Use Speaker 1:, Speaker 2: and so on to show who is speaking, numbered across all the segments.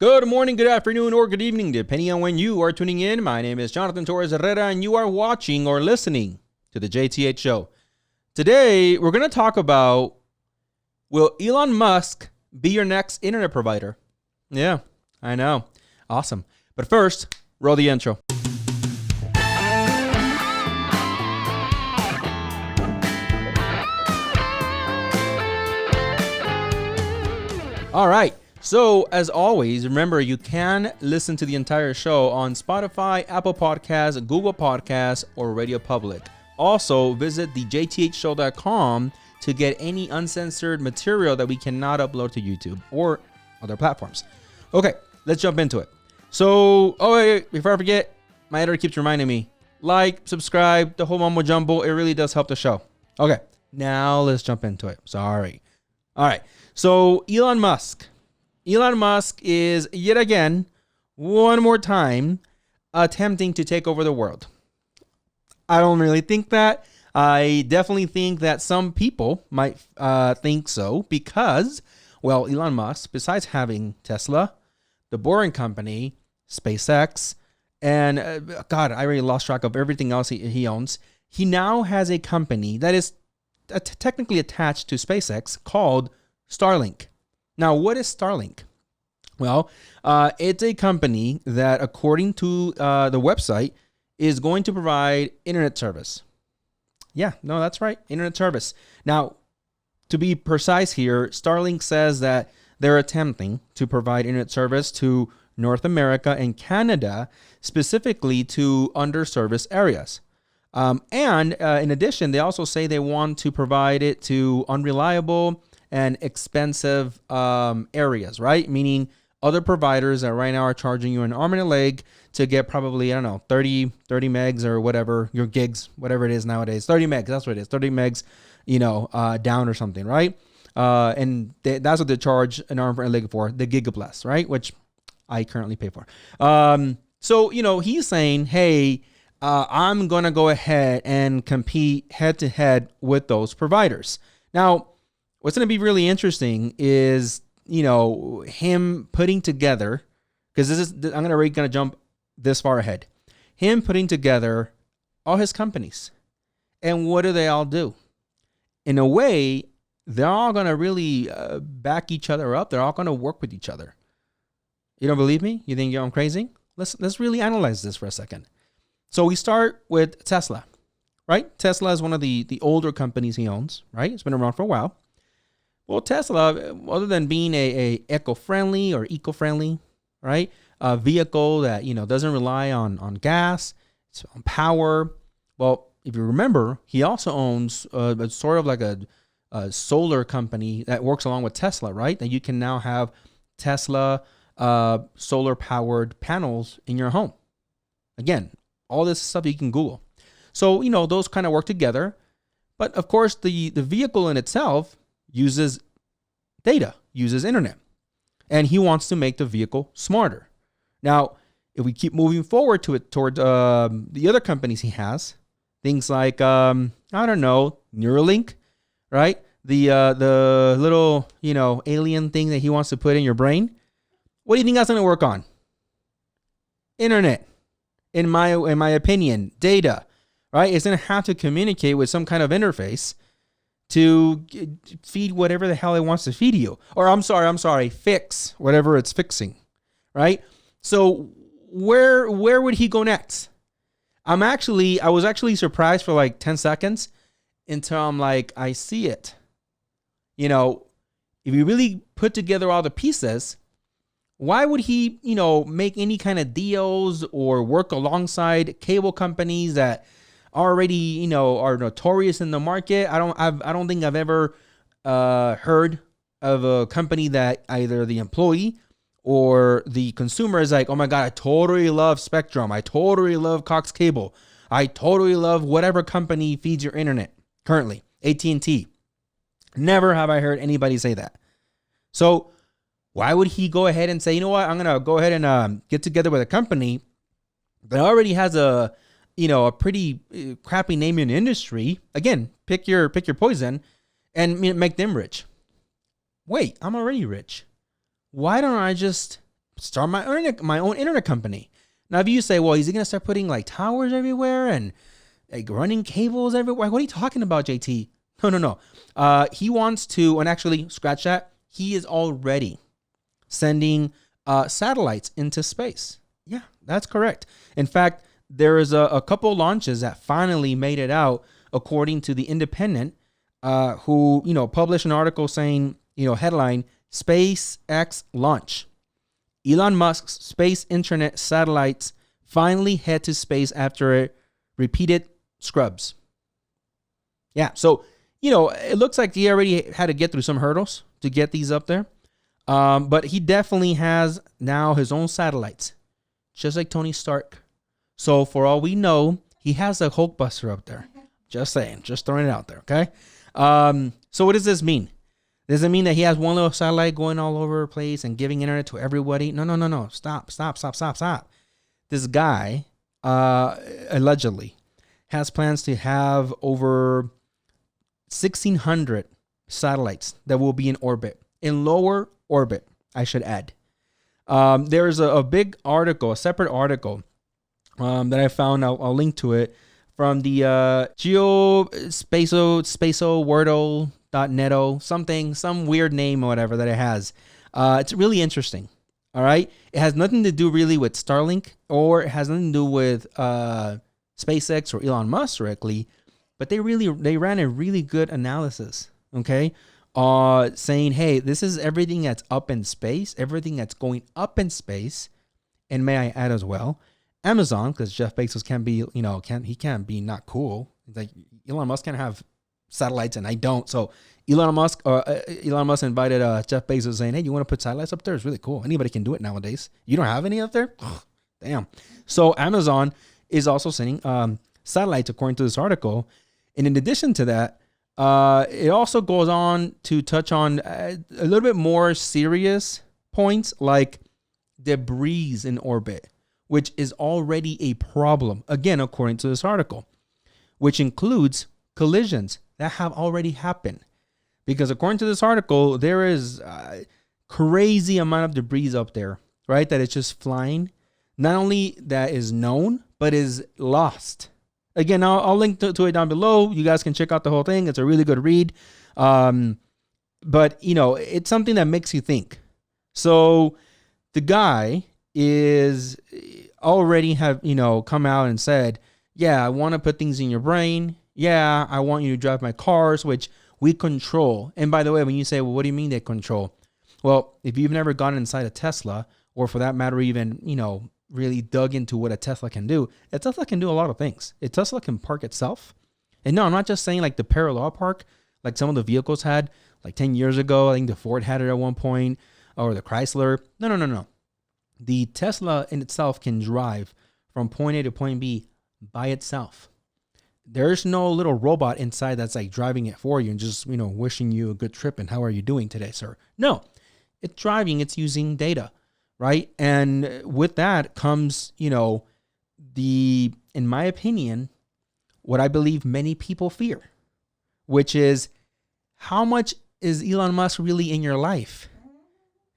Speaker 1: Good morning, good afternoon, or good evening, depending on when you are tuning in. My name is Jonathan Torres-Herrera, and you are watching or listening to the JTH show. Today, we're going to talk about, will Elon Musk be your next internet provider? Yeah, I know. Awesome. But first, roll the intro. All right. So, as always, remember you can listen to the entire show on Spotify, Apple Podcasts, Google Podcasts, or Radio Public. Also, visit thejthshow.com to get any uncensored material that we cannot upload to YouTube or other platforms. Okay, let's jump into it. So, wait, before I forget, my editor keeps reminding me, like, subscribe, the whole mumbo jumbo. It really does help the show. Okay, now let's jump into it. Sorry. All right, so Elon Musk is yet again, one more time, attempting to take over the world. I don't really think that. I definitely think that some people might think so because, well, Elon Musk, besides having Tesla, the Boring Company, SpaceX, and God, I already lost track of everything else he owns. He now has a company that is technically attached to SpaceX called Starlink. Now, what is Starlink? Well, it's a company that, according to the website, is going to provide internet service. Yeah, no, that's right. Internet service. Now, to be precise here, Starlink says that they're attempting to provide internet service to North America and Canada, specifically to underserviced areas. And in addition, they also say they want to provide it to unreliable and expensive areas, right? Meaning other providers that right now are charging you an arm and a leg to get probably, 30 megs or whatever, your gigs, whatever it is nowadays. 30 megs, that's what it is. 30 megs, down or something, right? And that's what they charge an arm and a leg for, the Gigablast, right? Which I currently pay for. So, he's saying, hey, I'm going to go ahead and compete head to head with those providers. Now, what's going to be really interesting is, him putting together, because I'm going to jump this far ahead. Him putting together all his companies. And what do they all do? In a way, they're all going to really back each other up. They're all going to work with each other. You don't believe me? You think I'm crazy? Let's really analyze this for a second. So we start with Tesla, right? Tesla is one of the older companies he owns, right? It's been around for a while. Well, Tesla, other than being a eco-friendly, right, a vehicle that, doesn't rely on gas, it's on power. Well, if you remember, he also owns sort of like a solar company that works along with Tesla, right? That you can now have Tesla solar-powered panels in your home. Again, all this stuff you can Google. So, those kind of work together. But, of course, the vehicle in itself uses data, uses internet, and he wants to make the vehicle smarter. Now, if we keep moving forward towards the other companies he has, things like Neuralink, right? The little alien thing that he wants to put in your brain. What do you think that's going to work on? Internet, in my opinion, data, right? It's going to have to communicate with some kind of interface to feed whatever the hell it wants to feed you. Or I'm sorry, fix whatever it's fixing, right? So where would he go next? I was actually surprised for like 10 seconds until I'm like, I see it. If you really put together all the pieces, why would he, make any kind of deals or work alongside cable companies that already, are notorious in the market? I don't think I've ever heard of a company that either the employee or the consumer is like, oh my God, I totally love Spectrum. I totally love Cox Cable. I totally love whatever company feeds your internet currently, AT&T. Never have I heard anybody say that. So why would he go ahead and say, you know what, I'm going to go ahead and get together with a company that already has a pretty crappy name in the industry. Again, pick your poison and make them rich. Wait, I'm already rich. Why don't I just start my own internet company. Now, if you say, well, is he going to start putting like towers everywhere and like running cables everywhere? What are you talking about, JT? No. He wants to, and actually, scratch that. He is already sending satellites into space. Yeah, that's correct. In fact, there is a couple launches that finally made it out, according to the Independent, who published an article saying, headline: SpaceX launch. Elon Musk's space internet satellites finally head to space after repeated scrubs. Yeah, so it looks like he already had to get through some hurdles to get these up there. But he definitely has now his own satellites, just like Tony Stark. So for all we know, he has a Hulkbuster up there. Just saying, just throwing it out there, okay? So what does this mean? Does it mean that he has one little satellite going all over the place and giving internet to everybody? No. Stop. This guy, allegedly, has plans to have over 1,600 satellites that will be in orbit, in lower orbit, I should add. There's a big article, a separate article that I found. I'll link to it from the geospatial.neto, some weird name or whatever that it has. It's really interesting. All right. It has nothing to do really with Starlink, or it has nothing to do with SpaceX or Elon Musk directly, but they ran a really good analysis. Okay. Saying, hey, this is everything that's up in space, everything that's going up in space. And may I add as well, Amazon, because Jeff Bezos can't be not cool. Like Elon Musk can have satellites and I don't. So Elon Musk invited Jeff Bezos, saying, hey, you want to put satellites up there? It's really cool. Anybody can do it nowadays. You don't have any up there? Ugh, damn. So Amazon is also sending satellites, according to this article. And in addition to that, it also goes on to touch on a little bit more serious points, like debris in orbit, which is already a problem, again, according to this article, which includes collisions that have already happened. Because according to this article, there is a crazy amount of debris up there, right? That it's just flying. Not only that is known, but is lost. Again, I'll link to it down below. You guys can check out the whole thing. It's a really good read. But, it's something that makes you think. So the guy is already have, come out and said, yeah, I want to put things in your brain. Yeah, I want you to drive my cars, which we control. And by the way, when you say, well, what do you mean they control? Well, if you've never gone inside a Tesla, or for that matter, even, really dug into what a Tesla can do a lot of things. A Tesla can park itself. And no, I'm not just saying like the parallel park, like some of the vehicles had like 10 years ago. I think the Ford had it at one point, or the Chrysler. No. The Tesla in itself can drive from point A to point B by itself. There's no little robot inside that's like driving it for you and just, wishing you a good trip and how are you doing today, sir? No, it's driving, it's using data, right? And with that comes, in my opinion, what I believe many people fear, which is, how much is Elon Musk really in your life?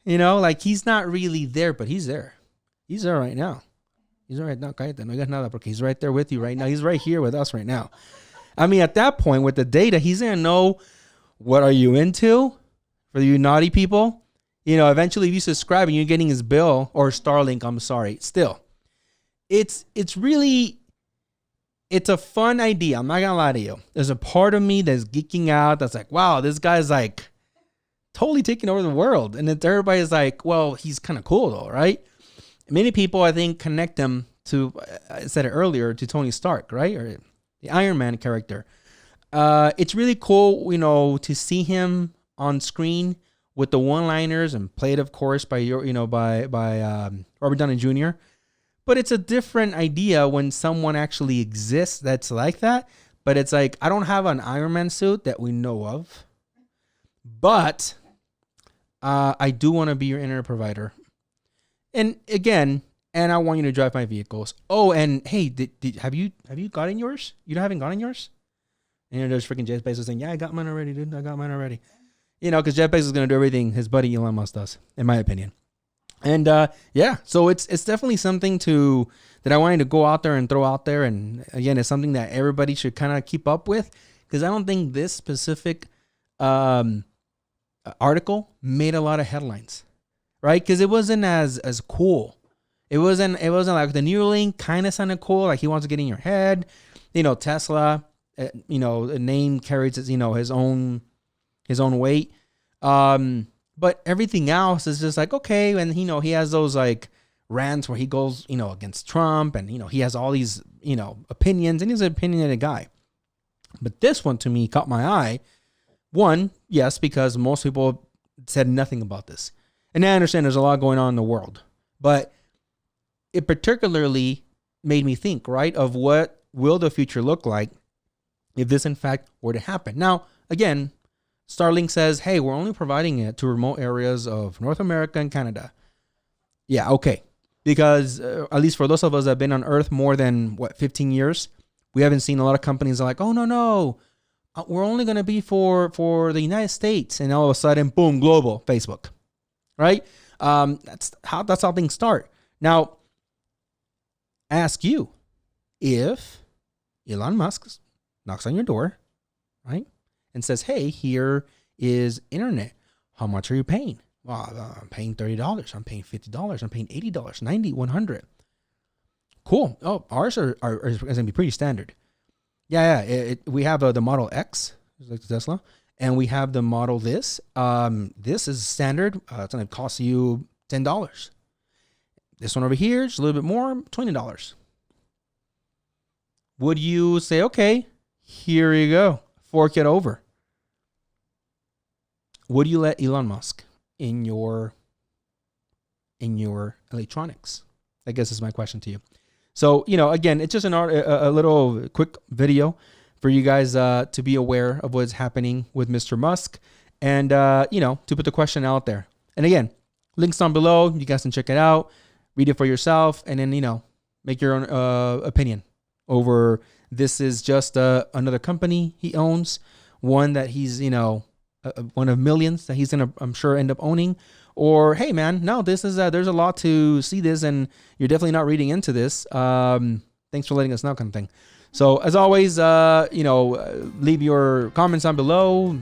Speaker 1: Like he's not really there, but he's there. He's there right now. He's right now. Cállate, no digas nada, porque he's right there with you right now. He's right here with us right now. I mean, at that point with the data, he's going to know what are you into for you naughty people. Eventually if you subscribe and you're getting his bill, or Starlink, I'm sorry, still. It's a fun idea. I'm not going to lie to you. There's a part of me that's geeking out. That's like, wow, this guy's like totally taking over the world. And then everybody's like, well, he's kind of cool though, right? Many people, I think, connect him to, I said it earlier, to Tony Stark, right? Or the Iron Man character. It's really cool, to see him on screen with the one-liners, and played, of course, by Robert Downey Jr. But it's a different idea when someone actually exists that's like that. But it's like, I don't have an Iron Man suit that we know of, but I do want to be your internet provider. And again, I want you to drive my vehicles. Oh, and hey, have you gotten yours? You haven't gotten yours? And there's freaking Jeff Bezos saying, yeah, I got mine already, dude. I got mine already. Because Jeff Bezos is going to do everything his buddy Elon Musk does, in my opinion. And yeah, so it's definitely something that I wanted to go out there and throw out there. And again, it's something that everybody should kind of keep up with, because I don't think this specific article made a lot of headlines, right? Because it wasn't as cool. It wasn't like the Neuralink kind of sounded cool, like he wants to get in your head. Tesla, the name carries his own weight. But everything else is just like, okay. And, he has those like rants where he goes, against Trump, and, he has all these, opinions, and he's an opinionated guy. But this one to me caught my eye. One, yes, because most people said nothing about this. And I understand there's a lot going on in the world, but it particularly made me think, right, of what will the future look like if this in fact were to happen. Now, again, Starlink says, hey, we're only providing it to remote areas of North America and Canada. Yeah, okay. Because at least for those of us that have been on Earth more than, 15 years, we haven't seen a lot of companies like, oh, no, we're only going to be for the United States. And all of a sudden, boom, global, Facebook, right? That's how things start. Now, I ask you, if Elon Musk knocks on your door, right, and says, hey, here is internet. How much are you paying? Well, I'm paying $30. I'm paying $50. I'm paying $80, $90, $100. Cool. Oh, ours are going to be pretty standard. Yeah. We have the Model X, like the Tesla, and we have the Model this. This is standard. It's going to cost you $10. This one over here is a little bit more, $20. Would you say, okay, here you go, fork it over? Would you let Elon Musk in your electronics? I guess is my question to you. So, again, it's just a little quick video for you guys to be aware of what's happening with Mr. Musk, and, to put the question out there. And again, links down below. You guys can check it out, read it for yourself, and then, make your own opinion over this. Is just another company he owns, one that he's, one of millions that he's going to, I'm sure, end up owning. Or, hey, man, no, this is, there's a lot to see this, and you're definitely not reading into this. Thanks for letting us know, kind of thing. So, as always, leave your comments down below,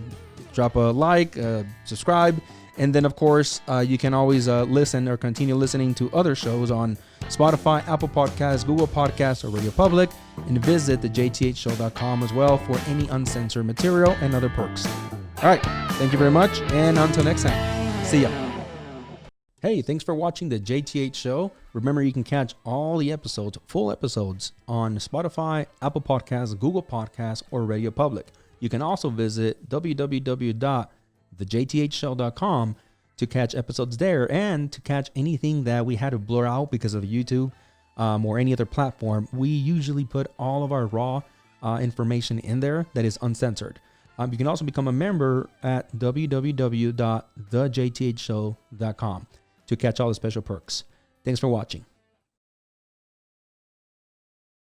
Speaker 1: drop a like, subscribe, and then, of course, you can always listen or continue listening to other shows on Spotify, Apple Podcasts, Google Podcasts, or Radio Public, and visit the JTHshow.com as well for any uncensored material and other perks. All right. Thank you very much. And until next time, see ya. Hey, thanks for watching the JTH Show. Remember, you can catch all the episodes, full episodes, on Spotify, Apple Podcasts, Google Podcasts, or Radio Public. You can also visit www.thejthshow.com to catch episodes there, and to catch anything that we had to blur out because of YouTube or any other platform. We usually put all of our raw information in there that is uncensored. You can also become a member at www.thejthshow.com to catch all the special perks. Thanks for watching.